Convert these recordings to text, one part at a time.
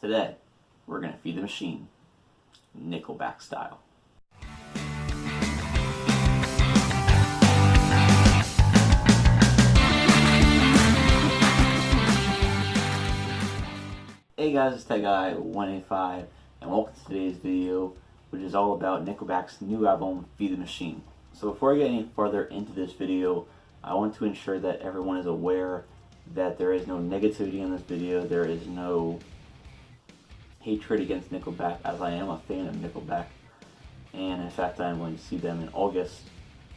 Today, we're going to feed the machine, Nickelback style. Hey guys, it's Tech Guy 185, and welcome to today's video, which is all about Nickelback's new album, Feed the Machine. So before I get any further into this video, I want to ensure that everyone is aware that there is no negativity in this video. There is no hatred against Nickelback, as I am a fan of Nickelback, and in fact I am going to see them in August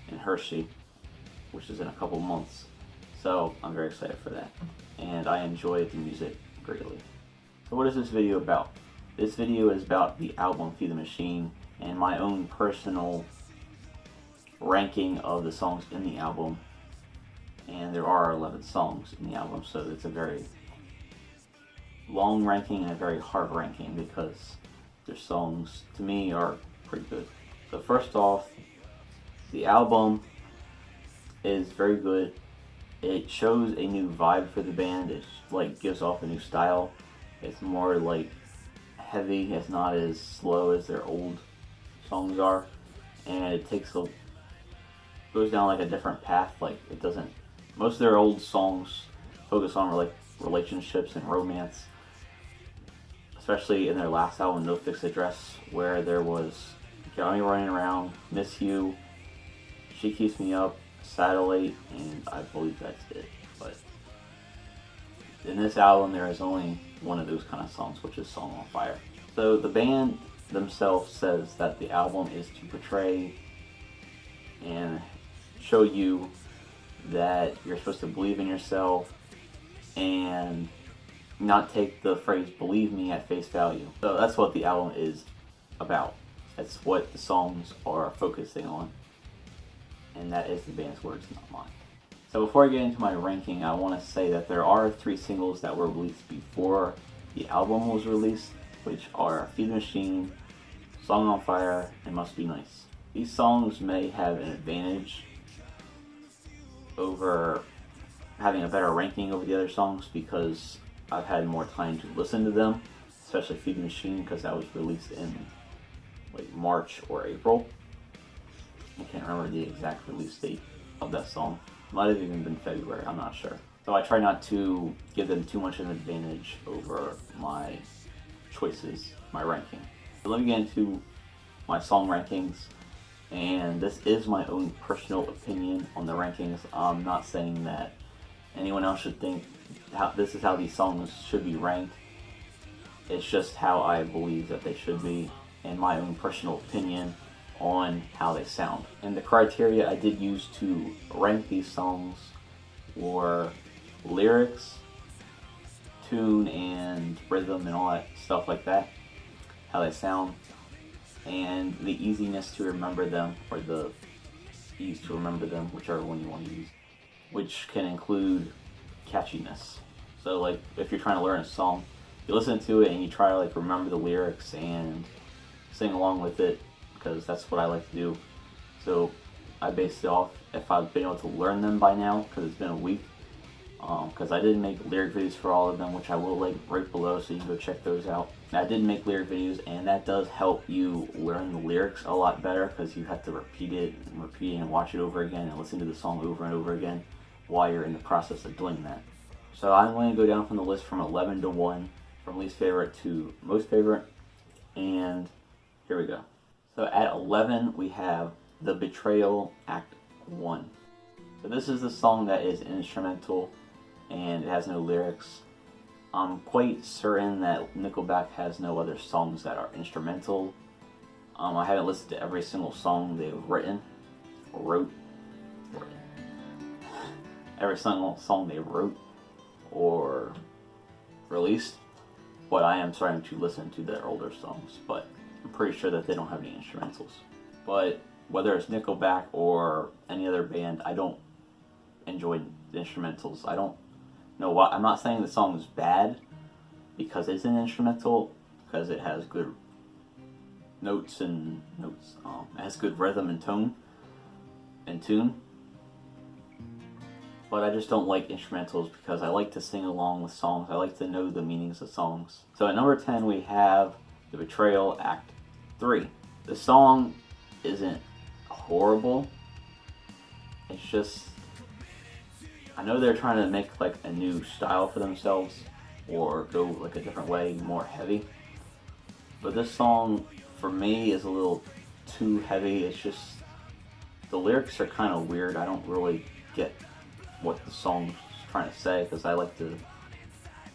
in Hershey, which is in a couple months, so I'm very excited for that, and I enjoy the music greatly. So what is this video about? This video is about the album Feed the Machine and my own personal ranking of the songs in the album, and there are 11 songs in the album, so it's a very long ranking and a very hard ranking because their songs, to me, are pretty good. So first off, the album is very good. It shows a new vibe for the band. It like gives off a new style. It's more like heavy. It's not as slow as their old songs are, and it goes down like a different path. Like it doesn't. Most of their old songs focus on like relationships and romance, especially in their last album, No Fixed Address, where there was Got Me Running Around, Miss You, She Keeps Me Up, Satellite, and I believe that's it. But in this album, there is only one of those kind of songs, which is Song on Fire. So the band themselves says that the album is to portray and show you that you're supposed to believe in yourself and not take the phrase "believe me" at face value. So that's what the album is about. That's what the songs are focusing on, and that is the band's words, not mine. So before I get into my ranking, I want to say that there are 3 singles that were released before the album was released, which are Feed the Machine, Song on Fire, and Must Be Nice. These songs may have an advantage over having a better ranking over the other songs because I've had more time to listen to them, especially Feed the Machine, because that was released in like March or April. I can't remember the exact release date of that song. It might have even been February, I'm not sure. So I try not to give them too much of an advantage over my choices, my ranking. So let me get into my song rankings, and this is my own personal opinion on the rankings. I'm not saying that anyone else should think this is how these songs should be ranked. It's just how I believe that they should be, and my own personal opinion on how they sound. And the criteria I did use to rank these songs were lyrics, tune and rhythm and all that stuff like that, how they sound, and the easiness to remember them, or the ease to remember them, whichever one you want to use, which can include catchiness. So like if you're trying to learn a song, you listen to it and you try to like remember the lyrics and sing along with it, because that's what I like to do. So I based it off if I've been able to learn them by now, because it's been a week. Because I didn't make lyric videos for all of them, which I will link right below, so you can go check those out. I did make lyric videos, and that does help you learn the lyrics a lot better, because you have to repeat it and watch it over again and listen to the song over and over again while you're in the process of doing that. So I'm going to go down from the list from 11 to 1, from least favorite to most favorite, and here we go. So at 11 we have the Betrayal Act 1. So this is the song that is instrumental and it has no lyrics. I'm quite certain that Nickelback has no other songs that are instrumental. I haven't listened to every single song they've every single song they wrote or released, but I am starting to listen to their older songs, but I'm pretty sure that they don't have any instrumentals. But whether it's Nickelback or any other band, I don't enjoy the instrumentals. I don't know why. I'm not saying the song is bad because it's an instrumental, because it has good notes. It has good rhythm and tune. but I just don't like instrumentals because I like to sing along with songs. I like to know the meanings of songs. So at number 10 we have the Betrayal Act 3. The song isn't horrible. It's just, I know they're trying to make like a new style for themselves or go like a different way, more heavy. But this song for me is a little too heavy. It's just, the lyrics are kind of weird. I don't really get what the song's trying to say because I like to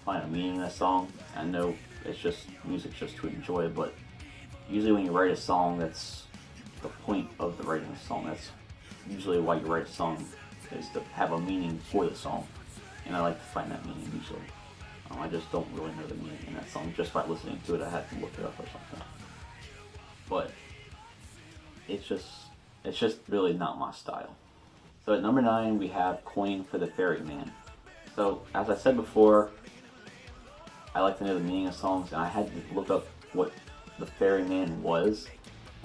find a meaning in a song. I know it's just music just to enjoy, but usually when you write a song, that's the point of the writing a song. That's usually why you write a song, is to have a meaning for the song, and I like to find that meaning usually. I just don't really know the meaning in that song just by listening to it. I had to look it up or something. But it's just really not my style. So at number 9 we have For The Ferryman. So as I said before, I like to know the meaning of songs, and I had to look up what the ferryman was,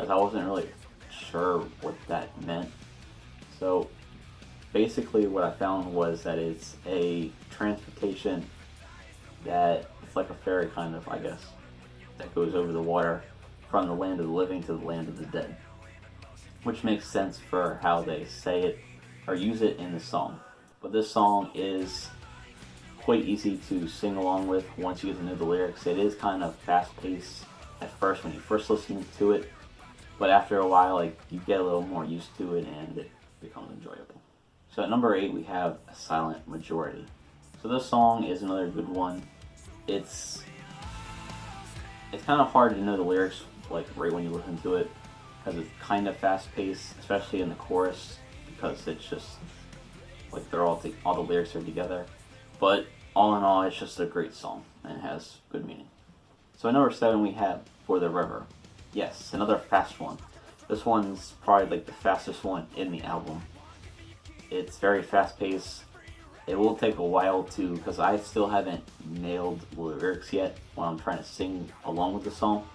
as I wasn't really sure what that meant. So basically what I found was that it's a transportation that, it's like a ferry kind of, I guess, that goes over the water from the land of the living to the land of the dead. Which makes sense for how they say it or use it in the song. But this song is quite easy to sing along with once you get to know the lyrics. It is kind of fast-paced at first when you first listen to it, but after a while, like, you get a little more used to it and it becomes enjoyable. So at number 8 we have A Silent Majority. So this song is another good one. It's kind of hard to know the lyrics like right when you listen to it because it's kind of fast-paced, especially in the chorus, because it's just like they're all the lyrics are together. But all in all, it's just a great song and it has good meaning. So at number 7 we have For The River. Yes, another fast one. This one's probably like the fastest one in the album. It's very fast-paced. It will take a while to, because I still haven't nailed the lyrics yet when I'm trying to sing along with the song.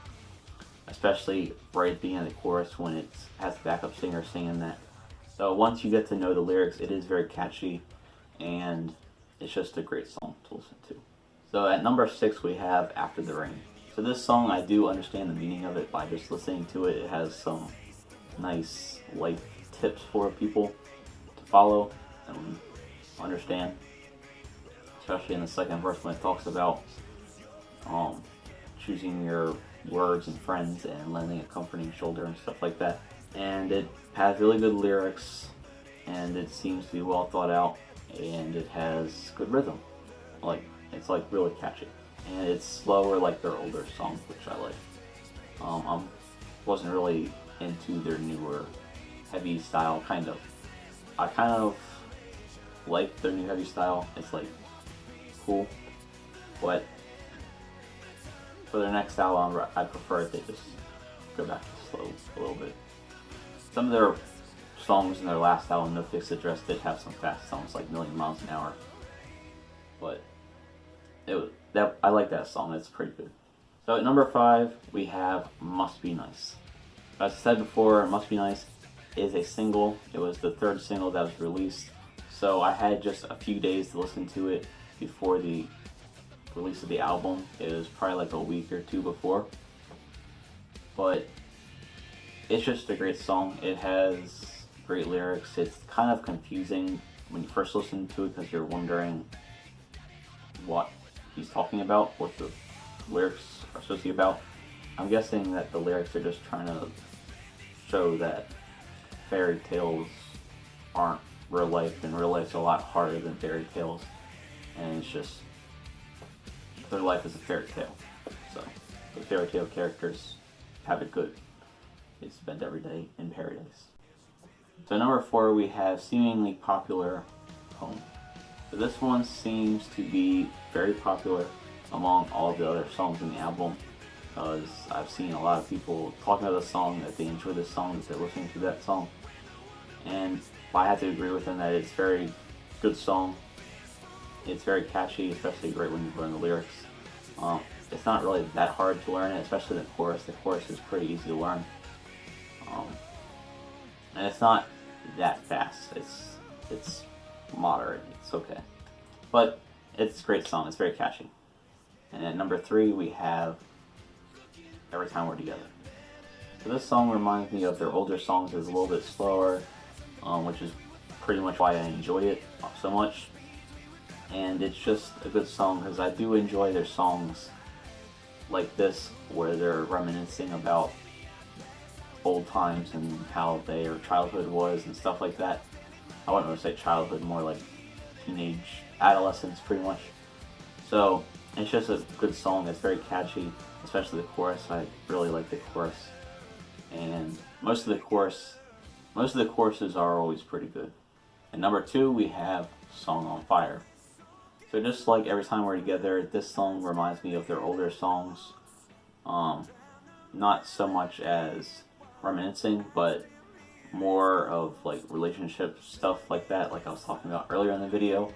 Especially right at the end of the chorus when it has the backup singer singing that. So once you get to know the lyrics, it is very catchy and it's just a great song to listen to. So at number 6 we have After the Rain. So this song, I do understand the meaning of it by just listening to it. It has some nice life tips for people to follow and understand. Especially in the second verse when it talks about choosing your words and friends and lending a comforting shoulder and stuff like that. And it has really good lyrics and it seems to be well thought out and it has good rhythm. Like, it's like really catchy. And it's slower like their older songs, which I like. I wasn't really into their newer heavy style, kind of. I kind of like their new heavy style. It's like cool, but for their next album, I prefer if they just go back to slow a little bit. Some of their songs in their last album, No Fixed Address, did have some fast songs like Million Miles an Hour, but I like that song. It's pretty good. So at number 5 we have Must Be Nice. As I said before, Must Be Nice is a single. It was the 3rd single that was released, so I had just a few days to listen to it before the release of the album. It was probably like a week or 2 before, but it's just a great song. It has great lyrics. It's kind of confusing when you first listen to it because you're wondering what he's talking about, what the lyrics are supposed to be about. I'm guessing that the lyrics are just trying to show that fairy tales aren't real life, and real life's a lot harder than fairy tales, and it's just their life is a fairy tale. So the fairy tale characters have it good. They spend every day in paradise. So number 4 we have Seemingly Popular Home. So this one seems to be very popular among all the other songs in the album, because I've seen a lot of people talking about the song, that they enjoy this song, that they're listening to that song, and I have to agree with them that it's a very good song. It's very catchy, especially great when you learn the lyrics. It's not really that hard to learn it, especially the chorus. The chorus is pretty easy to learn, and it's not that fast. It's moderate. It's okay. But it's a great song. It's very catchy. And at number 3, we have Every Time We're Together. So this song reminds me of their older songs. It's a little bit slower, which is pretty much why I enjoy it so much. And it's just a good song because I do enjoy their songs like this, where they're reminiscing about old times and how their childhood was and stuff like that. I wouldn't really say childhood, more like teenage, adolescence, pretty much. So it's just a good song that's very catchy, especially the chorus. I really like the chorus, and most of the choruses are always pretty good. And number 2, we have Song on Fire. So just like Every Time We're Together, this song reminds me of their older songs. Not so much as reminiscing, but more of like relationship stuff like that, like I was talking about earlier in the video.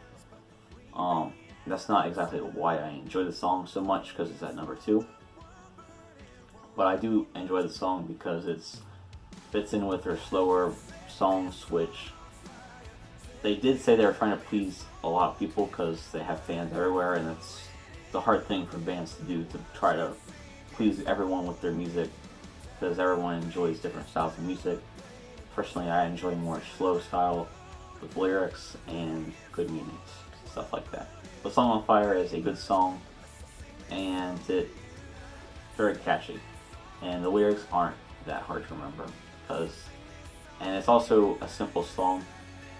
That's not exactly why I enjoy the song so much, because it's at number 2. But I do enjoy the song because it fits in with their slower songs, which they did say they were trying to please a lot of people because they have fans everywhere, and it's the hard thing for bands to do, to try to please everyone with their music, because everyone enjoys different styles of music. Personally, I enjoy more slow style with lyrics and good meanings, stuff like that. But Song on Fire is a good song, and it's very catchy, and the lyrics aren't that hard to remember, and it's also a simple song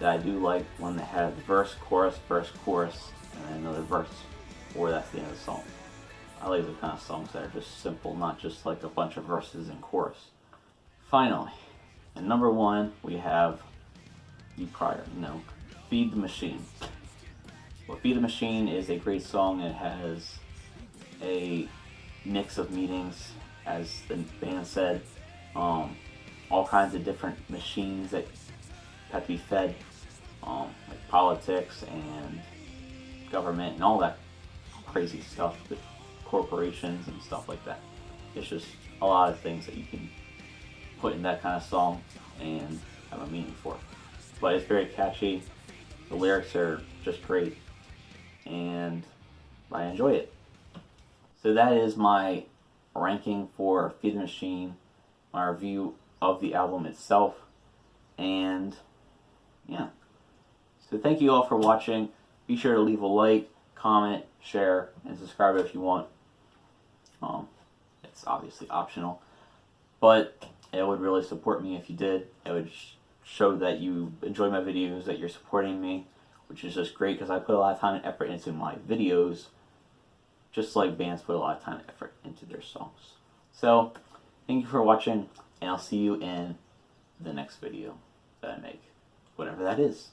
that I do like, when they have verse, chorus, and then another verse, or that's the end of the song. I like the kind of songs that are just simple, not just like a bunch of verses and chorus. Finally, at number 1, we have, Feed the Machine. Well, Feed the Machine is a great song. It has a mix of meanings, as the band said. All kinds of different machines that have to be fed, like politics and government and all that crazy stuff with corporations and stuff like that. It's just a lot of things that you can put in that kind of song and have a meaning for. But it's very catchy. The lyrics are just great, and I enjoy it. So that is my ranking for Feed the Machine, my review of the album itself, and yeah. So thank you all for watching. Be sure to leave a like, comment, share, and subscribe if you want. It's obviously optional, but it would really support me if you did. It would show that you enjoy my videos, that you're supporting me, which is just great because I put a lot of time and effort into my videos, just like bands put a lot of time and effort into their songs. So, thank you for watching, and I'll see you in the next video that I make, whatever that is.